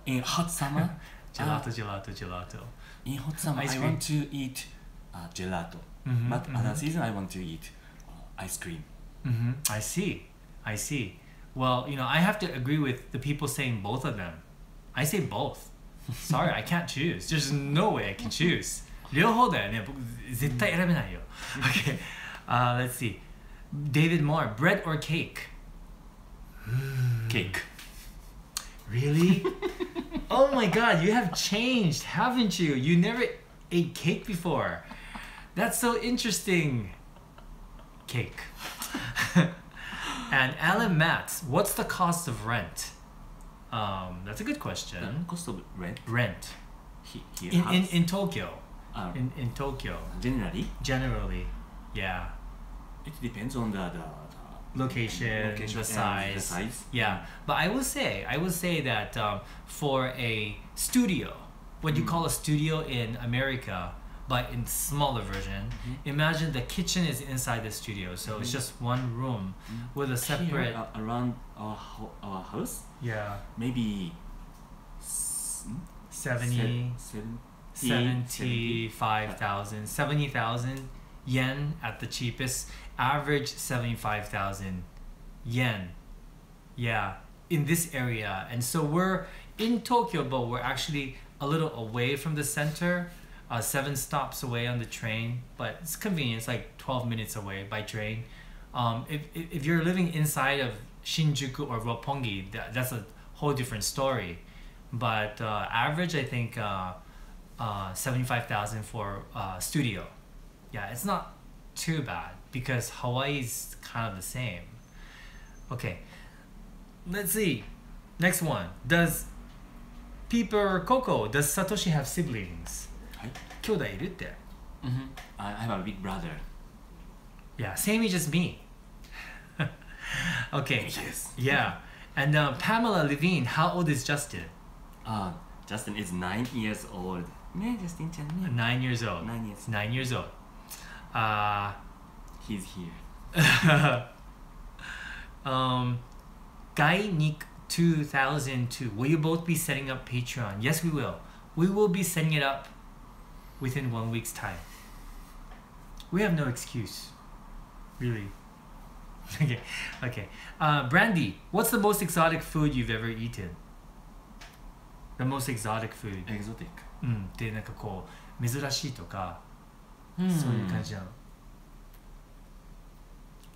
S2: in hot summer,
S1: Gelato.
S2: in hot summer
S1: Ice
S2: I
S1: cream.
S2: want to eat gelato, but other season I want to eat ice cream.
S1: I see. Well, I have to agree with the people saying both of them. I say both. Sorry, I can't choose. There's no way I can choose. 両方だよね。僕絶対選べないよ。Okay. Let's see. David Moore, bread or cake?
S2: Cake.
S1: Really? Oh my god, you have changed, haven't you? You never ate cake before. That's so interesting. Cake. And Alan Matz, what's the cost of rent? That's a good question.
S2: Cost of rent
S1: Rent
S2: here
S1: in Tokyo.
S2: uh,
S1: In Tokyo,
S2: generally
S1: yeah.
S2: it depends on the
S1: Location,
S2: location
S1: the
S2: and
S1: size.
S2: the size.
S1: Yeah, but I would say that for a studio, what you call a studio in America, but in smaller version, imagine the kitchen is inside the studio, so it's just one room with a separate.
S2: Here, around our house,
S1: Yeah,
S2: maybe
S1: 70,000 yen at the cheapest. Average 75,000 yen. Yeah, in this area. And so we're in Tokyo, but we're actually a little away from the center. 7 stops away on the train, but it's convenient. It's like 12 minutes away by train. If you're living inside of Shinjuku or Roppongi, that's a whole different story. But average, I think 75,000 for studio. Yeah, it's not too bad because Hawaii's kind of the same. Okay, let's see. Next one. Does Peeper Coco, does Satoshi have siblings? 兄弟いるって。
S2: I have a big brother.
S1: Yeah, same age as me. Okay.
S2: Yes.
S1: Yeah. And Pamela Levine, how old is Justin?
S2: Justin is 9 years old. 네, Justin ちゃんね.
S1: 9 years old.
S2: 9 years.
S1: 9 years old.
S2: He's here.
S1: Guy Nick 2002. Will you both be setting up Patreon? Yes, we will. We will be setting it up within 1 week's time. We have no excuse. Really. Okay. Brandy, what's the most exotic food you've ever eaten? The most exotic food.
S2: Exotic.
S1: でなんかこう珍しいとか、そういう感じなの。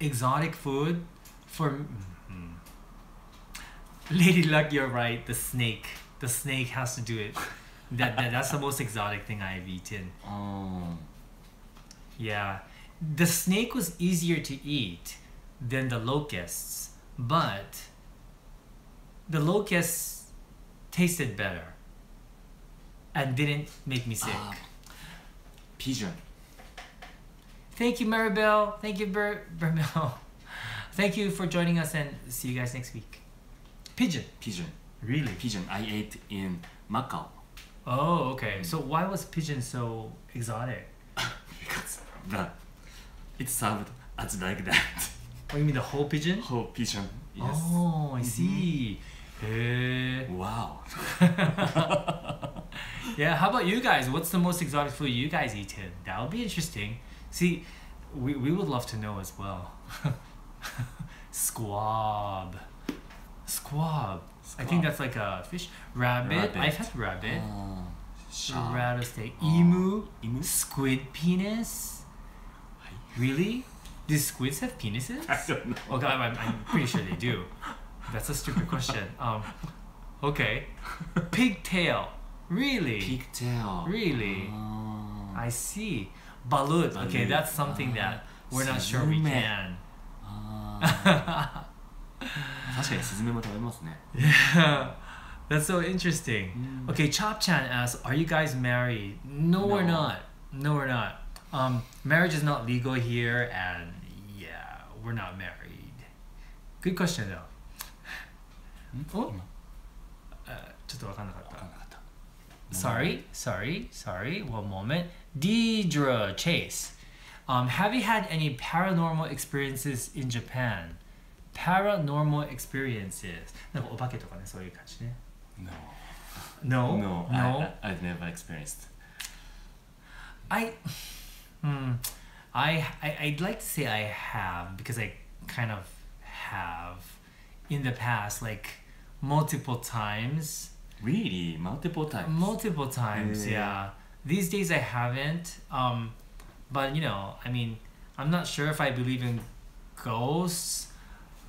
S1: Exotic food for Lady Luck, you're right. The snake has to do it. That's the most exotic thing I've eaten. Yeah, the snake was easier to eat than the locusts, but the locusts tasted better and didn't make me sick.
S2: Pigeon.
S1: Thank you, Maribel. Thank you, Bermel. Thank you for joining us, and see you guys next week. Pigeon. Really?
S2: Pigeon. I ate in Macau.
S1: Oh, okay. So why was pigeon so exotic?
S2: Because it's served as like that.
S1: Oh, you mean the whole pigeon?
S2: Whole pigeon. Yes.
S1: Oh, I see. Hey.
S2: Wow.
S1: Yeah, how about you guys? What's the most exotic food you guys eaten? That would be interesting. See, we would love to know as well. Squab. I think that's like a fish. Rabbit. I've had rabbit. Rattlesnake. Emu. Squid penis. Really? Do squids have penises?
S2: I don't know.
S1: Okay, I'm pretty sure they do. That's a stupid question. Okay. Pigtail. Really?
S2: Pigtail.
S1: Really? I see. Balut. Okay,
S2: Balut.
S1: that's something that we're not sure we
S2: Suzume.
S1: can.
S2: 確かにスズメも食べますね。
S1: Yeah, that's so interesting. Okay, Chop-chan asks, are you guys married? No, we're
S2: No.
S1: not. No, we're not. Marriage is not legal here, and yeah, we're not married. Good question though.
S2: 今
S1: ちょっとわかんなかった。
S2: 分かんなかった。
S1: Sorry. One moment. Deidre Chase. Have you had any paranormal experiences in Japan? Paranormal experiences. なんかお化けとかね、そういう感じね。
S2: No.
S1: No?
S2: No. I've never experienced.
S1: I'd like to say I have, because I kind of have in the past, like multiple times.
S2: Really? Multiple times?
S1: Multiple times, yeah. These days I haven't. But you know, I mean, I'm not sure if I believe in ghosts.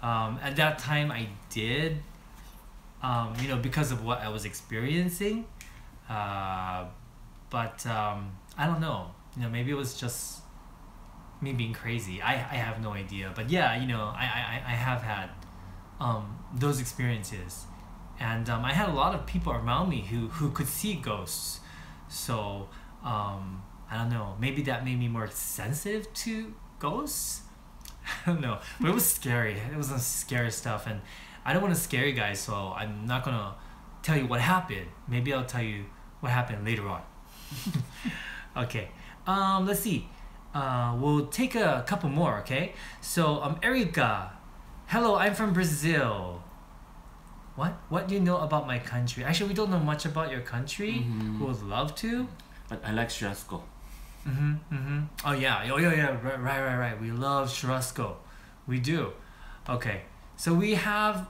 S1: At that time I did. You know, because of what I was experiencing. But I don't know. You know, maybe it was just me being crazy. I have no idea. But yeah, you know, I have had those experiences. And I had a lot of people around me who could see ghosts. So I don't know. Maybe that made me more sensitive to ghosts. I don't know. But it was scary. It was some scary stuff. And I don't want to scare you guys, so I'm not going to tell you what happened. Maybe I'll tell you what happened later on. Okay. Let's see. We'll take a couple more, okay? So, Erica. Hello, I'm from Brazil. What do you know about my country? Actually, we don't know much about your country. We would love to.
S2: But I like churrasco.
S1: Oh yeah. Right. We love churrasco. We do. Okay. So we have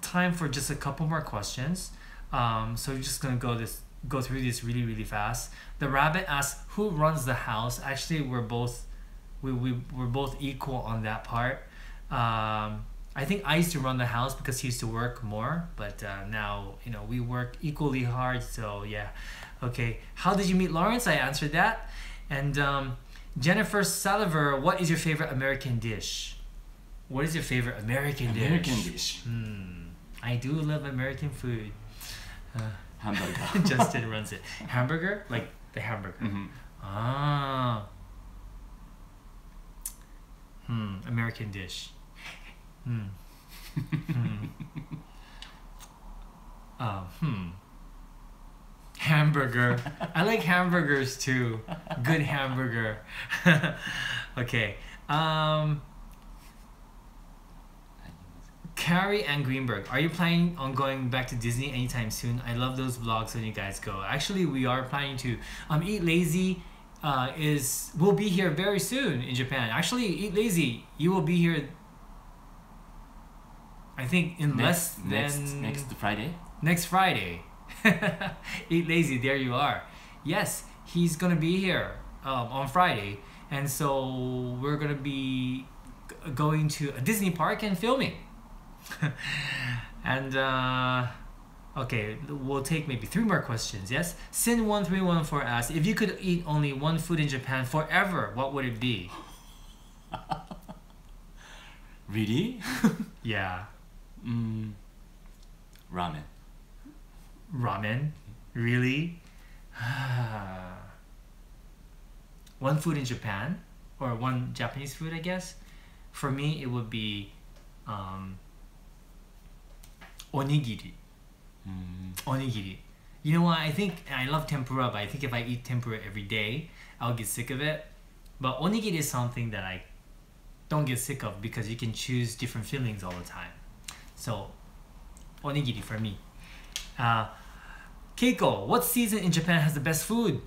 S1: time for just a couple more questions. So we're just gonna go through this really fast. The rabbit asks, who runs the house? Actually, we're both equal on that part. I think I used to run the house because he used to work more, but now, you know, we work equally hard. So yeah. Okay. How did you meet Lawrence? I answered that. And Jennifer Saliver, what is your favorite American dish? What is your favorite American dish? I do love American food.
S2: Hamburger.
S1: Justin runs it. Hamburger? Like the hamburger. American dish. Hamburger. I like hamburgers too. Good hamburger. Okay. Carrie and Greenberg, are you planning on going back to Disney anytime soon? I love those vlogs when you guys go. Actually, we are planning to. Eat Lazy will be here very soon in Japan. Actually, Eat Lazy, you will be here, I think, in less than
S2: next Friday.
S1: Next Friday. Eat Lazy, there you are. Yes, he's gonna be here on Friday, and so we're gonna be going to a Disney park and filming. And okay, we'll take maybe 3 more questions. Yes, Sin1314 asks, if you could eat only one food in Japan forever, what would it be?
S2: Really?
S1: Yeah.
S2: Ramen.
S1: Ramen? Really? One food in Japan, or one Japanese food, I guess. For me, it would be onigiri. Onigiri. You know what? I think I love tempura, but I think if I eat tempura every day, I'll get sick of it. But onigiri is something that I don't get sick of because you can choose different fillings all the time. So, onigiri for me. Keiko, what season in Japan has the best food?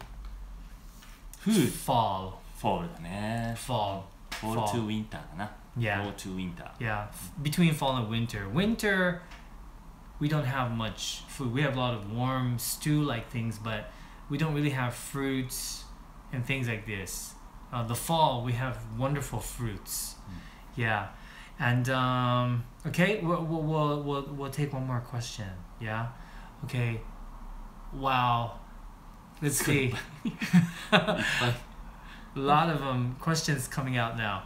S1: Fall.
S2: Fall だね。
S1: Fall.
S2: Fall to winter かな。
S1: Yeah.
S2: Fall to winter.
S1: Yeah, between fall and winter. Winter, we don't have much food. We have a lot of warm stew-like things, but we don't really have fruits and things like this. The fall, we have wonderful fruits. Yeah, and okay, we'll take one more question. Yeah, okay. Wow. Let's see. A lot of questions coming out now.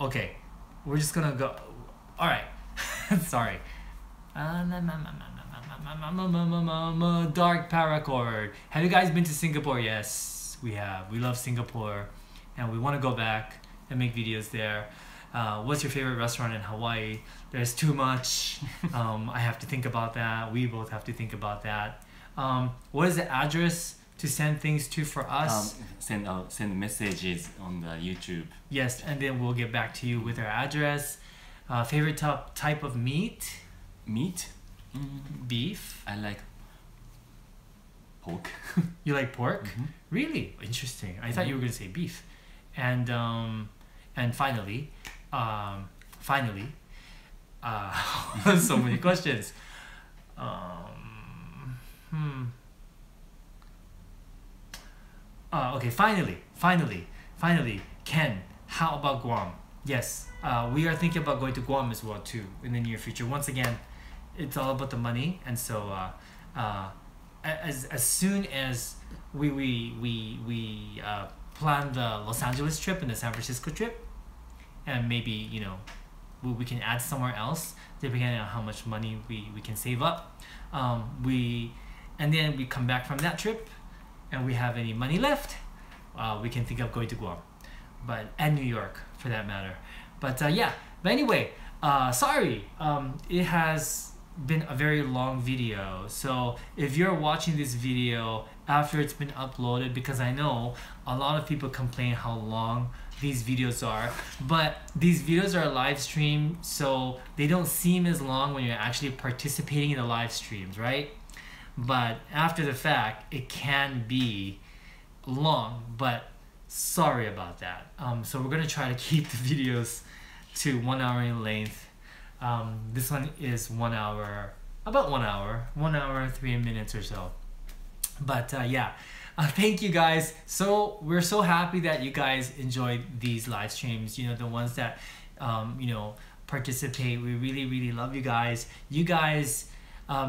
S1: Okay, we're just gonna go. All right, sorry. Dark paracord. Have you guys been to Singapore? Yes, we have. We love Singapore, and we want to go back and make videos there. What's your favorite restaurant in Hawaii? There's too much. I have to think about that. We both have to think about that. What is the address to send things to for us?
S2: Send messages on the YouTube.
S1: Yes, and then we'll get back to you with our address. Favorite type of meat?
S2: Meat?
S1: Beef?
S2: I like pork.
S1: You like pork? Really? Interesting. I thought you were gonna say beef. And finally, so many questions. Okay, finally, Ken, how about Guam? Yes, we are thinking about going to Guam as well too in the near future. Once again, it's all about the money, and so as soon as we plan the Los Angeles trip and the San Francisco trip, and maybe we can add somewhere else depending on how much money we can save up. And then we come back from that trip and we have any money left, we can think of going to Guam, and New York for that matter. But anyway, sorry, it has been a very long video. So if you're watching this video after it's been uploaded, because I know a lot of people complain how long these videos are, but these videos are live stream, so they don't seem as long when you're actually participating in the live streams, right? But after the fact, it can be long, but sorry about that. So we're gonna try to keep the videos to 1 hour in length. This one is 1 hour, about 1 hour, 1 hour 3 minutes or so. But thank you guys. So we're so happy that you guys enjoyed these live streams, the ones that participate. We really love you guys. You guys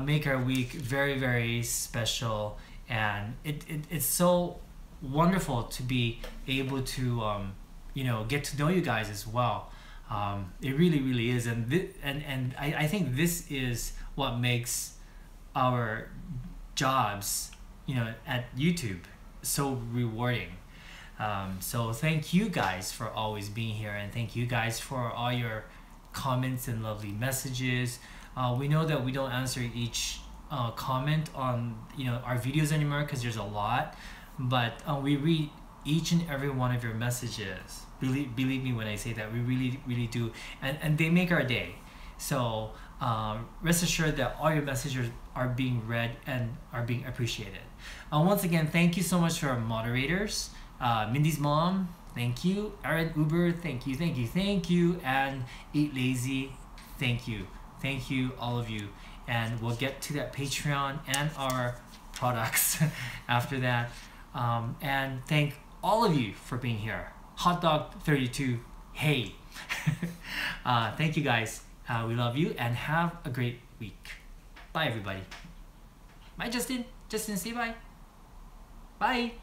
S1: make our week very, very special, and it's so wonderful to be able to get to know you guys as well. It really is, and I think this is what makes our jobs at YouTube so rewarding. So thank you guys for always being here, and thank you guys for all your comments and lovely messages. We know that we don't answer each comment on our videos anymore because there's a lot, but we read each and every one of your messages. Believe me when I say that, we really do, and they make our day. So rest assured that all your messages are being read and are being appreciated. Once again, thank you so much to our moderators. Mindy's mom, thank you. Aaron Uber, thank you. And Eat Lazy, thank you all of you. And we'll get to that Patreon and our products after that. And thank all of you for being here. Hot Dog 32, hey. Thank you guys. We love you, and have a great week. Bye everybody. Bye Justin. Justin, say bye. Bye.